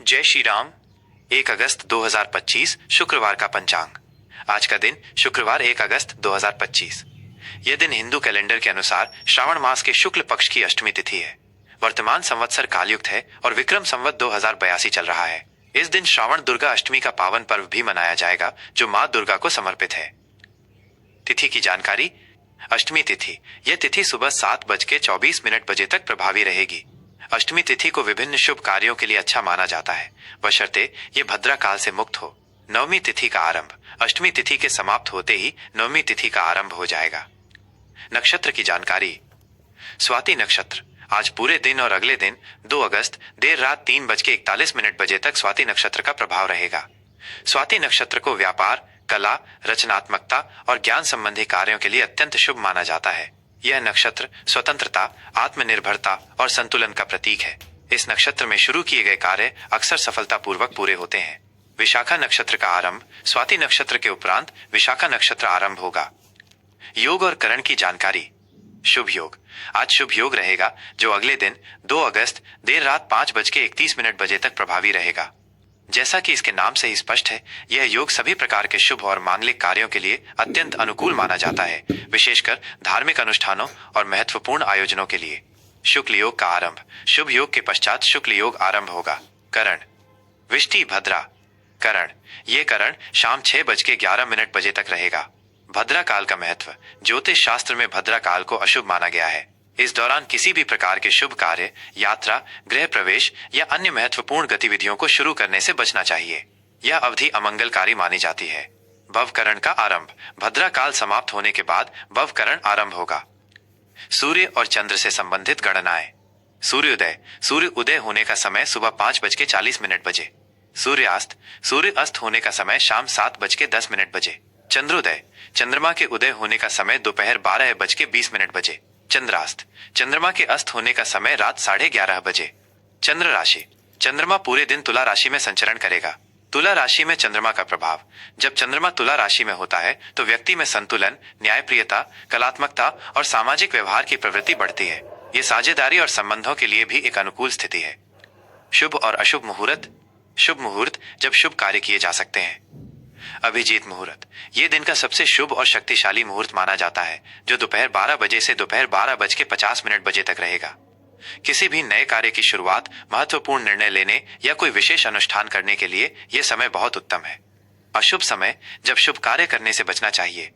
जय श्री राम। 1 अगस्त 2025 शुक्रवार का पंचांग। आज का दिन शुक्रवार 1 अगस्त 2025। यह दिन हिंदू कैलेंडर के अनुसार श्रावण मास के शुक्ल पक्ष की अष्टमी तिथि है। वर्तमान संवत्सर कालयुक्त है और विक्रम संवत 2082 चल रहा है। इस दिन श्रावण दुर्गा अष्टमी का पावन पर्व भी मनाया जाएगा जो मां दुर्गा को समर्पित है। तिथि की जानकारी। अष्टमी तिथि। यह तिथि सुबह 7:24 बजे तक प्रभावी रहेगी। अष्टमी तिथि को विभिन्न शुभ कार्यों के लिए अच्छा माना जाता है, बशर्ते ये भद्रा काल से मुक्त हो। नवमी तिथि का आरंभ। अष्टमी तिथि के समाप्त होते ही नवमी तिथि का आरंभ हो जाएगा। नक्षत्र की जानकारी। स्वाति नक्षत्र। आज पूरे दिन और अगले दिन 2 अगस्त देर रात 3:41 बजे तक स्वाति नक्षत्र का प्रभाव रहेगा। स्वाति नक्षत्र को व्यापार, कला, रचनात्मकता और ज्ञान संबंधी कार्यों के लिए अत्यंत शुभ माना जाता है। यह नक्षत्र स्वतंत्रता, आत्मनिर्भरता और संतुलन का प्रतीक है। इस नक्षत्र में शुरू किए गए कार्य अक्सर सफलतापूर्वक पूरे होते हैं। विशाखा नक्षत्र का आरंभ। स्वाति नक्षत्र के उपरांत विशाखा नक्षत्र आरंभ होगा। योग और करण की जानकारी। शुभ योग। आज शुभ योग रहेगा जो अगले दिन 2 अगस्त देर रात 5:31 बजे तक प्रभावी रहेगा। जैसा कि इसके नाम से ही स्पष्ट है, यह योग सभी प्रकार के शुभ और मांगलिक कार्यों के लिए अत्यंत अनुकूल माना जाता है, विशेषकर धार्मिक अनुष्ठानों और महत्वपूर्ण आयोजनों के लिए। शुक्ल योग का आरंभ। शुभ योग के पश्चात शुक्ल योग आरंभ होगा। करण। विष्टि भद्रा करण। ये करण शाम 6:11 बजे तक रहेगा। भद्रा काल का महत्व। ज्योतिष शास्त्र में भद्रा काल को अशुभ माना गया है। इस दौरान किसी भी प्रकार के शुभ कार्य, यात्रा, गृह प्रवेश या अन्य महत्वपूर्ण गतिविधियों को शुरू करने से बचना चाहिए। यह अवधि अमंगलकारी मानी जाती है। भवकरण का आरंभ। भद्रा काल समाप्त होने के बाद भवकरण आरंभ होगा। सूर्य और चंद्र से संबंधित गणनाएं। सूर्योदय। सूर्य उदय होने का समय सुबह 5:40 बजे। सूर्यास्त। सूर्य अस्त होने का समय शाम 7:10 बजे। चंद्रोदय। चंद्रमा के उदय होने का समय दोपहर 12:20 बजे। चंद्रास्त। चंद्रमा के अस्त होने का समय रात 11:30 बजे। चंद्र राशि। चंद्रमा पूरे दिन तुला राशि में संचरण करेगा। तुला राशि में चंद्रमा का प्रभाव। जब चंद्रमा तुला राशि में होता है तो व्यक्ति में संतुलन, न्यायप्रियता, कलात्मकता और सामाजिक व्यवहार की प्रवृत्ति बढ़ती है। ये साझेदारी और संबंधों के लिए भी एक अनुकूल स्थिति है। शुभ और अशुभ मुहूर्त। शुभ मुहूर्त जब शुभ कार्य किए जा सकते हैं। अभिजीत मुहूर्त। ये दिन का सबसे शुभ और शक्तिशाली मुहूर्त माना जाता है, जो दोपहर 12 बजे से दोपहर 12:50 बजे तक रहेगा। किसी भी नए कार्य की शुरुआत, महत्वपूर्ण निर्णय लेने या कोई विशेष अनुष्ठान करने के लिए यह समय बहुत उत्तम है। अशुभ समय जब शुभ कार्य करने से बचना चाहिए।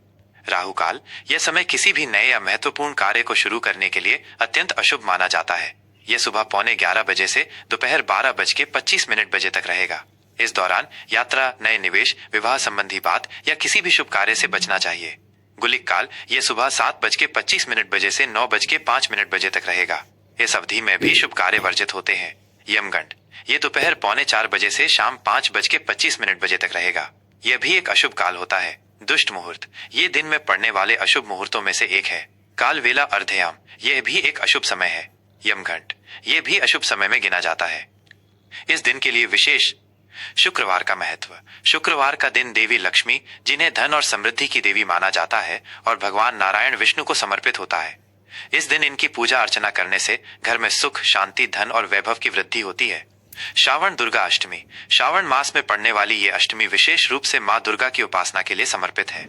राहु काल। यह समय किसी भी नए या महत्वपूर्ण कार्य को शुरू करने के लिए अत्यंत अशुभ माना जाता है। यह सुबह 11:15 बजे से दोपहर 12:25 बजे तक रहेगा। इस दौरान यात्रा, नए निवेश, विवाह संबंधी बात या किसी भी शुभ कार्य से बचना चाहिए। गुलिक काल। यह सुबह 7:25 बजे से 9:05 बजे तक रहेगा। इस अवधि में भी शुभ कार्य वर्जित होते हैं। यमगंड। ये दोपहर 3:45 बजे से शाम 5:25 बजे तक रहेगा। यह भी एक अशुभ काल होता है। दुष्ट मुहूर्त। ये दिन में पड़ने वाले अशुभ मुहूर्तों में से एक है। काल वेला अर्धयाम। यह भी एक अशुभ समय है। यमघंट। ये भी अशुभ समय में गिना जाता है। इस दिन के लिए विशेष। शुक्रवार का महत्व। शुक्रवार का दिन देवी लक्ष्मी, जिन्हें धन और समृद्धि की देवी माना जाता है, और भगवान नारायण विष्णु को समर्पित होता है। इस दिन इनकी पूजा अर्चना करने से घर में सुख, शांति, धन और वैभव की वृद्धि होती है। श्रावण दुर्गा अष्टमी। श्रावण मास में पड़ने वाली ये अष्टमी विशेष रूप से मां दुर्गा की उपासना के लिए समर्पित है।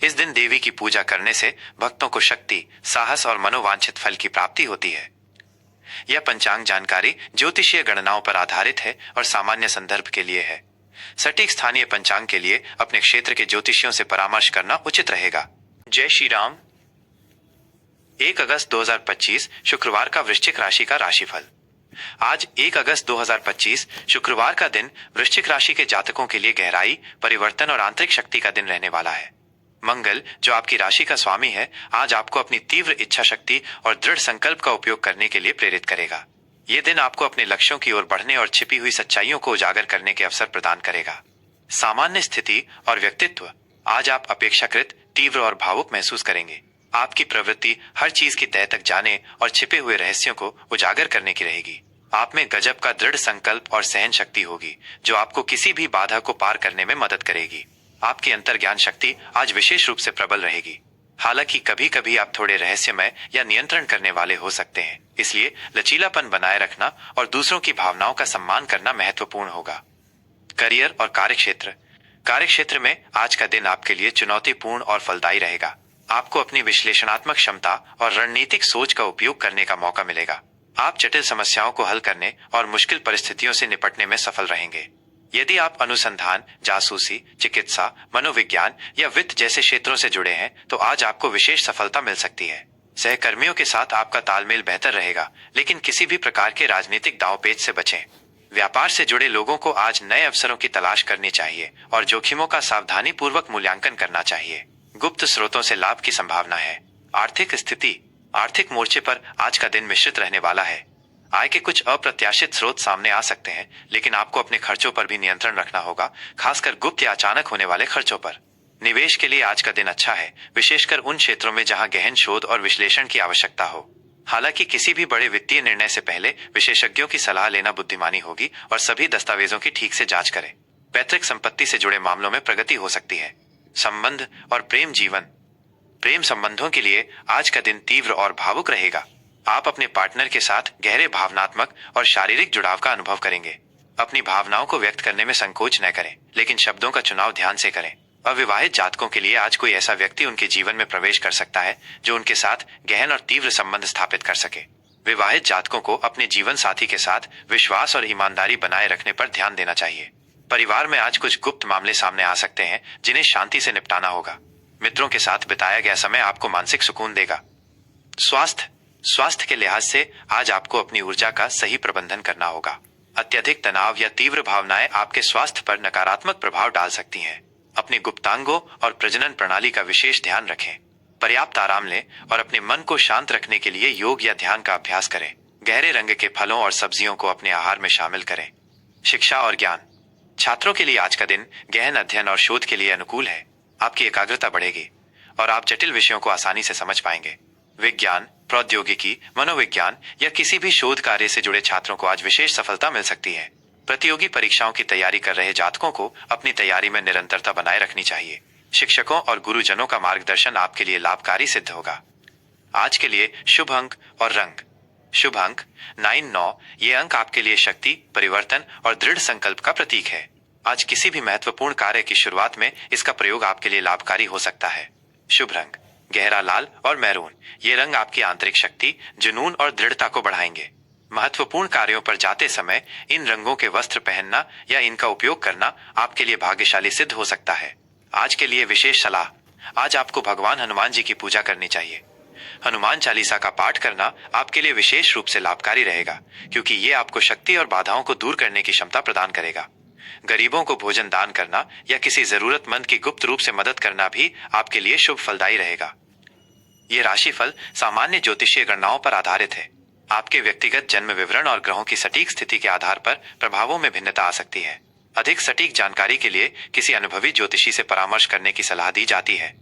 इस दिन देवी की पूजा करने से भक्तों को शक्ति, साहस और मनोवांछित फल की प्राप्ति होती है। यह पंचांग जानकारी ज्योतिषीय गणनाओं पर आधारित है और सामान्य संदर्भ के लिए है। सटीक स्थानीय पंचांग के लिए अपने क्षेत्र के ज्योतिषियों से परामर्श करना उचित रहेगा। जय श्री राम। 1 अगस्त 2025 शुक्रवार का वृश्चिक राशि का राशिफल। आज 1 अगस्त 2025 शुक्रवार का दिन वृश्चिक राशि के जातकों के लिए गहराई, परिवर्तन और आंतरिक शक्ति का दिन रहने वाला है। मंगल, जो आपकी राशि का स्वामी है, आज आपको अपनी तीव्र इच्छा शक्ति और दृढ़ संकल्प का उपयोग करने के लिए प्रेरित करेगा। ये दिन आपको अपने लक्ष्यों की ओर बढ़ने और छिपी हुई सच्चाइयों को उजागर करने के अवसर प्रदान करेगा। सामान्य स्थिति और व्यक्तित्व। आज आप अपेक्षाकृत तीव्र और भावुक महसूस करेंगे। आपकी प्रवृत्ति हर चीज की तह तक जाने और छिपे हुए रहस्यों को उजागर करने की रहेगी। आप में गजब का दृढ़ संकल्प और सहन शक्ति होगी, जो आपको किसी भी बाधा को पार करने में मदद करेगी। आपकी अंतर्ज्ञान शक्ति आज विशेष रूप से प्रबल रहेगी। हालांकि कभी कभी आप थोड़े रहस्यमय या नियंत्रण करने वाले हो सकते हैं, इसलिए लचीलापन बनाए रखना और दूसरों की भावनाओं का सम्मान करना महत्वपूर्ण होगा। करियर और कार्यक्षेत्र में आज का दिन आपके लिए चुनौतीपूर्ण और फलदायी रहेगा। आपको अपनी विश्लेषणात्मक क्षमता और रणनीतिक सोच का उपयोग करने का मौका मिलेगा। आप जटिल समस्याओं को हल करने और मुश्किल परिस्थितियों से निपटने में सफल रहेंगे। यदि आप अनुसंधान, जासूसी, चिकित्सा, मनोविज्ञान या वित्त जैसे क्षेत्रों से जुड़े हैं तो आज आपको विशेष सफलता मिल सकती है। सहकर्मियों के साथ आपका तालमेल बेहतर रहेगा, लेकिन किसी भी प्रकार के राजनीतिक दांवपेच से बचें। व्यापार से जुड़े लोगों को आज नए अवसरों की तलाश करनी चाहिए और जोखिमों का सावधानी पूर्वक मूल्यांकन करना चाहिए। गुप्त स्रोतों से लाभ की संभावना है। आर्थिक मोर्चे पर आज का दिन मिश्रित रहने वाला है। आय के कुछ अप्रत्याशित स्रोत सामने आ सकते हैं, लेकिन आपको अपने खर्चों पर भी नियंत्रण रखना होगा, खासकर गुप्त या अचानक होने वाले खर्चों पर। निवेश के लिए आज का दिन अच्छा है, विशेषकर उन क्षेत्रों में जहां गहन शोध और विश्लेषण की आवश्यकता हो। हालांकि किसी भी बड़े वित्तीय निर्णय से पहले विशेषज्ञों की सलाह लेना बुद्धिमानी होगी और सभी दस्तावेजों की ठीक से जांच करें। पैतृक संपत्ति से जुड़े मामलों में प्रगति हो सकती है। संबंध और प्रेम संबंधों के लिए आज का दिन तीव्र और भावुक रहेगा। आप अपने पार्टनर के साथ गहरे भावनात्मक और शारीरिक जुड़ाव का अनुभव करेंगे। अपनी भावनाओं को व्यक्त करने में संकोच न करें, लेकिन शब्दों का चुनाव ध्यान से करें। अविवाहित जातकों के लिए आज कोई ऐसा व्यक्ति उनके जीवन में प्रवेश कर सकता है जो उनके साथ गहन और तीव्र संबंध स्थापित कर सके। विवाहित जातकों को अपने जीवन साथी के साथ विश्वास और ईमानदारी बनाए रखने पर ध्यान देना चाहिए। परिवार में आज कुछ गुप्त मामले सामने आ सकते हैं जिन्हें शांति से निपटाना होगा। मित्रों के साथ बिताया गया समय आपको मानसिक सुकून देगा। स्वास्थ्य के लिहाज से आज आपको अपनी ऊर्जा का सही प्रबंधन करना होगा। अत्यधिक तनाव या तीव्र भावनाएं आपके स्वास्थ्य पर नकारात्मक प्रभाव डाल सकती हैं। अपने गुप्तांगों और प्रजनन प्रणाली का विशेष ध्यान रखें। पर्याप्त आराम लें और अपने मन को शांत रखने के लिए योग या ध्यान का अभ्यास करें। गहरे रंग के फलों और सब्जियों को अपने आहार में शामिल करें। शिक्षा और ज्ञान, छात्रों के लिए आज का दिन गहन अध्ययन और शोध के लिए अनुकूल है। आपकी एकाग्रता बढ़ेगी और आप जटिल विषयों को आसानी से समझ पाएंगे। विज्ञान, प्रौद्योगिकी, मनोविज्ञान या किसी भी शोध कार्य से जुड़े छात्रों को आज विशेष सफलता मिल सकती है। प्रतियोगी परीक्षाओं की तैयारी कर रहे जातकों को अपनी तैयारी में निरंतरता बनाए रखनी चाहिए। शिक्षकों और गुरुजनों का मार्गदर्शन आपके लिए लाभकारी सिद्ध होगा। आज के लिए शुभ अंक और रंग। शुभ अंक 9, 9। ये अंक आपके लिए शक्ति, परिवर्तन और दृढ़ संकल्प का प्रतीक है। आज किसी भी महत्वपूर्ण कार्य की शुरुआत में इसका प्रयोग आपके लिए लाभकारी हो सकता है। शुभ रंग गहरा लाल और मैरून। ये रंग आपकी आंतरिक शक्ति, जुनून और दृढ़ता को बढ़ाएंगे। महत्वपूर्ण कार्यों पर जाते समय इन रंगों के वस्त्र पहनना या इनका उपयोग करना आपके लिए भाग्यशाली सिद्ध हो सकता है। आज के लिए विशेष सलाह। आज आपको भगवान हनुमान जी की पूजा करनी चाहिए। हनुमान चालीसा का पाठ करना आपके लिए विशेष रूप से लाभकारी रहेगा, क्योंकि ये आपको शक्ति और बाधाओं को दूर करने की क्षमता प्रदान करेगा। गरीबों को भोजन दान करना या किसी जरूरतमंद की गुप्त रूप से मदद करना भी आपके लिए शुभ फलदायी रहेगा। ये राशिफल सामान्य ज्योतिषीय गणनाओं पर आधारित है। आपके व्यक्तिगत जन्म विवरण और ग्रहों की सटीक स्थिति के आधार पर प्रभावों में भिन्नता आ सकती है। अधिक सटीक जानकारी के लिए किसी अनुभवी ज्योतिषी से परामर्श करने की सलाह दी जाती है।